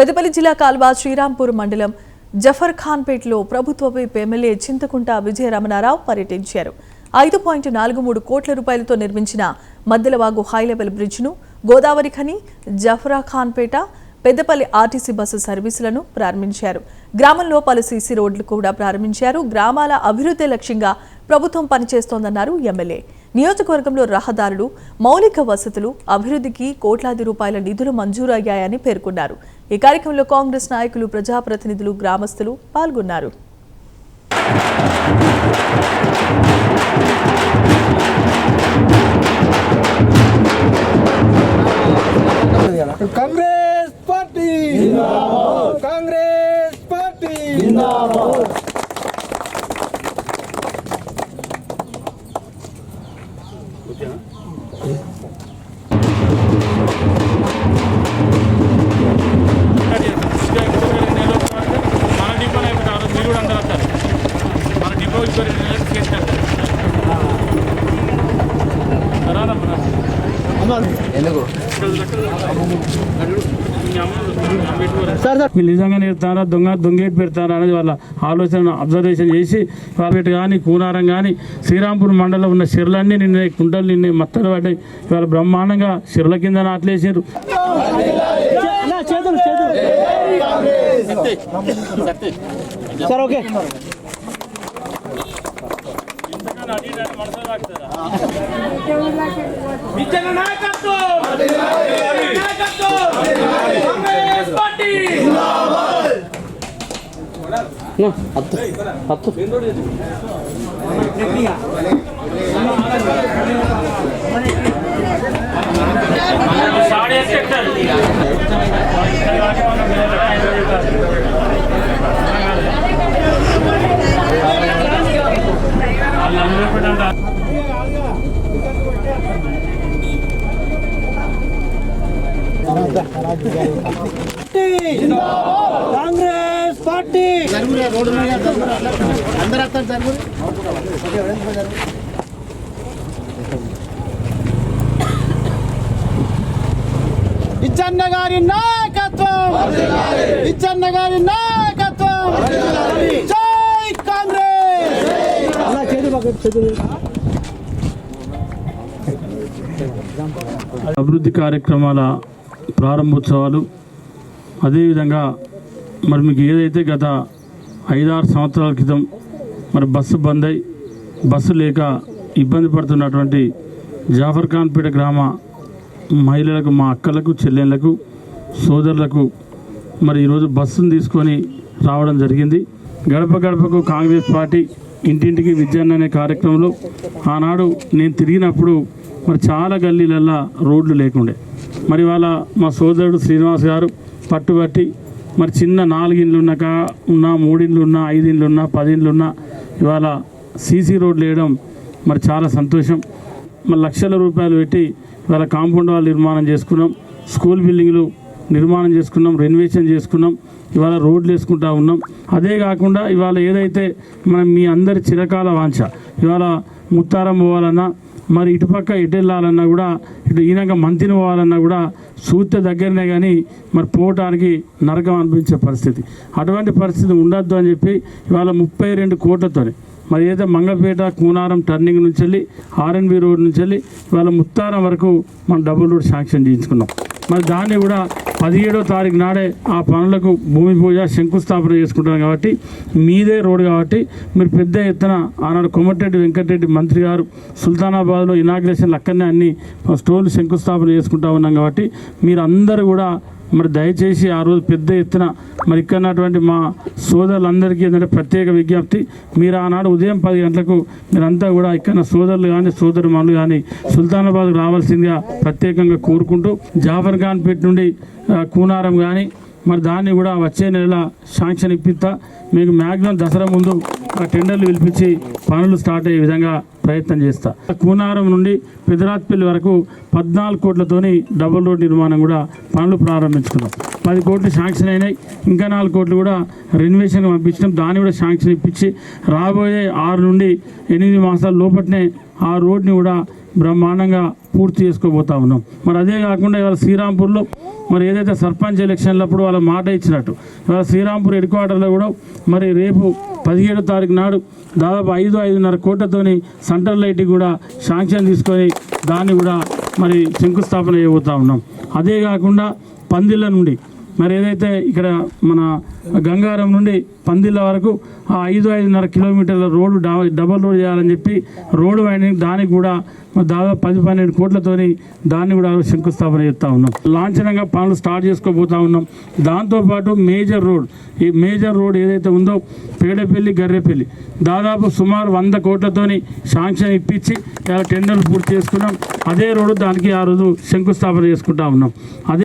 పెద్దపల్లి జిల్లా కాల్వ శ్రీరాంపూర్ మండలం జఫర్ఖాన్పేటలో ప్రభుత్వ విప్ ఎమ్మెల్యే చింతకుంట విజయరమణారావు పర్యటించారు. 5.43 కోట్ల రూపాయలతో నిర్మించిన మద్దెలవాగు హైలెవెల్ బ్రిడ్జ్ను, Godavarikhani, Jafarkhanpet, Peddapalli RTC bus సర్వీసులను ప్రారంభించారు. గ్రామంలో పలు సీసీ రోడ్లు కూడా ప్రారంభించారు. గ్రామాల అభివృద్ధి లక్ష్యంగా ప్రభుత్వం పనిచేస్తోందన్నారు ఎమ్మెల్యే. నియోజకవర్గంలో రహదారులు, మౌలిక వసతులు అభివృద్ధికి కోట్లాది రూపాయల నిధులు మంజూరు అయ్యాయని పేర్కొన్నారు. ఈ కార్యక్రమంలో కాంగ్రెస్ నాయకులు, ప్రజాప్రతినిధులు, గ్రామస్తులు పాల్గొన్నారు. कांग्रेस पार्टी जिंदाबाद, कांग्रेस पार्टी जिंदाबाद। నిజంగా నేర్తారా దొంగేటి పెడతారా అనేది వాళ్ళ ఆలోచన అబ్జర్వేషన్ చేసి వాళ్ళపేట కానీ, కూనారం కానీ, శ్రీరాంపూర్ మండలంలో ఉన్న చెరువులన్నీ నిన్న కుంటలు నిన్న మత్తలు పడ్డాయి. ఇవాళ బ్రహ్మాండంగా చెరువుల కింద నాట్లేసారు. कांग्रेस पार्टी अंदर इच्छन्न गारी नायकत्वं, इच्छन्न गारी नायकत्वं, जय कांग्रेस। అభివృద్ధి కార్యక్రమాల ప్రారంభోత్సవాలు, అదేవిధంగా మరి మీకు ఏదైతే గత 5-6 సంవత్సరాల క్రితం మరి బస్సు బంద్ అయి బస్సు లేక ఇబ్బంది పడుతున్నటువంటి జాఫర్ఖాన్పేట గ్రామ మహిళలకు, మా అక్కలకు, చెల్లెళ్లకు, సోదరులకు మరి ఈరోజు బస్సును తీసుకొని రావడం జరిగింది. గడప గడపకు కాంగ్రెస్ పార్టీ, ఇంటింటికి విద్యాన్న అనే కార్యక్రమంలో ఆనాడు నేను తిరిగినప్పుడు మరి చాలా గల్లీలల్లా రోడ్లు లేకుండే. మరి వాళ్ళ మా సోదరుడు శ్రీనివాస్ గారు పట్టుబట్టి మరి చిన్న 4 ఇండ్లు ఉన్నా, 3 ఇండ్లు ఉన్నా, 5 ఇండ్లు ఉన్నా, 10 ఇండ్లు ఉన్నా ఇవాళ సీసీ రోడ్లు వేయడం మరి చాలా సంతోషం. మరి లక్షల రూపాయలు పెట్టి ఇవాళ కాంపౌండ్ వాళ్ళు నిర్మాణం చేసుకున్నాం, స్కూల్ బిల్డింగ్లు నిర్మాణం చేసుకున్నాం, రెనోవేషన్ చేసుకున్నాం, ఇవాళ రోడ్లు వేసుకుంటా ఉన్నాం. అదే కాకుండా ఇవాళ ఏదైతే మనం మీ అందరి చిరకాల వాంఛ, ఇవాళ ముత్తారం పోవాలన్నా, మరి ఇటుపక్క ఎటు వెళ్ళాలన్నా కూడా, ఇటు ఈయనక మంతిని పోవాలన్నా కూడా సూత్య దగ్గరనే కానీ మరి పోవటానికి నరకం అనిపించే పరిస్థితి. అటువంటి పరిస్థితి ఉండొద్దు అని చెప్పి ఇవాళ 32 కోట్లతో మరి ఏదైతే మంగపేట, కూనారం టర్నింగ్ నుంచి వెళ్ళి ఆర్ఎన్బి రోడ్ నుంచి వెళ్ళి ఇవాళ ముత్తారం వరకు మనం డబుల్ రోడ్ శాంక్షన్ చేయించుకున్నాం. మరి దాన్ని కూడా 17వ తారీఖు నాడే ఆ పనులకు భూమి పూజ, శంకుస్థాపన చేసుకుంటాం. కాబట్టి మీదే రోడ్డు కాబట్టి మీరు పెద్ద ఎత్తున ఆనాడు కొమటిరెడ్డి వెంకటరెడ్డి మంత్రి గారు సుల్తానాబాద్లో ఇనాగ్రేషన్లు అక్కడనే అన్ని స్టోర్లు శంకుస్థాపన చేసుకుంటా ఉన్నాం. కాబట్టి మీరు అందరూ కూడా మరి దయచేసి ఆ రోజు పెద్ద ఎత్తున మరి ఇక్కడటువంటి మా సోదరులందరికీ ఏంటంటే ప్రత్యేక విజ్ఞప్తి, మీరు ఆనాడు ఉదయం 10 గంటలకు మీరంతా కూడా ఇక్కడ సోదరులు కానీ, సోదరుమణులు కానీ సుల్తానాబాద్కు రావాల్సిందిగా ప్రత్యేకంగా కోరుకుంటూ, జాఫర్ఖాన్పేట నుండి కూనారం కానీ మరి దాన్ని కూడా వచ్చే నెల శాంక్షన్ ఇప్పిస్తా. మీకు మ్యాక్సిమం దసరా ముందు ఆ టెండర్లు పిలిపించి పనులు స్టార్ట్ అయ్యే విధంగా ప్రయత్నం చేస్తా. కూనారం నుండి పెదరాత్పల్లి వరకు 14 కోట్లతోని డబుల్ రోడ్ నిర్మాణం కూడా పనులు ప్రారంభించుకున్నాం. 10 కోట్లు శాంక్షన్ అయినాయి. ఇంకా 4 కోట్లు కూడా రెనోవేషన్ పంపించడం, దాన్ని కూడా శాంక్షన్ ఇప్పించి రాబోయే 6 నుండి 8 మాసాల లోపట్నే ఆ రోడ్ని కూడా బ్రహ్మాండంగా పూర్తి చేసుకోబోతా ఉన్నాం. మరి అదే కాకుండా ఇవాళ శ్రీరాంపూర్లో మరి ఏదైతే సర్పంచ్ ఎలక్షన్లప్పుడు వాళ్ళ మాట ఇచ్చినట్టు ఇవాళ శ్రీరాంపూర్ హెడ్ క్వార్టర్లో కూడా మరి రేపు 17వ తారీఖు నాడు దాదాపు 5.5 కోట్లతోని సెంట్రల్ లైట్ కూడా శాంక్షన్ తీసుకొని దాన్ని కూడా మరి శంకుస్థాపన చేయబోతా ఉన్నాం. అదే కాకుండా పందిళ్ళ నుండి మరి ఏదైతే ఇక్కడ మన గంగారం నుండి పందిళ్ళ వరకు ఆ 5.5 కిలోమీటర్ల రోడ్డు డబల్ రోడ్ చేయాలని చెప్పి రోడ్డు వైండింగ్ దానికి కూడా దాదాపు 10-12 కోట్లతోని దాన్ని కూడా శంకుస్థాపన చేస్తూ ఉన్నాం. లాంఛనంగా పనులు స్టార్ట్ చేసుకోబోతా ఉన్నాం. దాంతోపాటు మేజర్ రోడ్ ఈ మేజర్ రోడ్ ఏదైతే ఉందో పేడపల్లి గర్రెపల్లి దాదాపు సుమారు 100 కోట్లతోని శాంక్షన్ ఇప్పించి టెండర్లు పూర్తి చేసుకున్నాం. అదే రోడ్డు దానికి ఆ రోజు శంకుస్థాపన చేసుకుంటా ఉన్నాం. అదే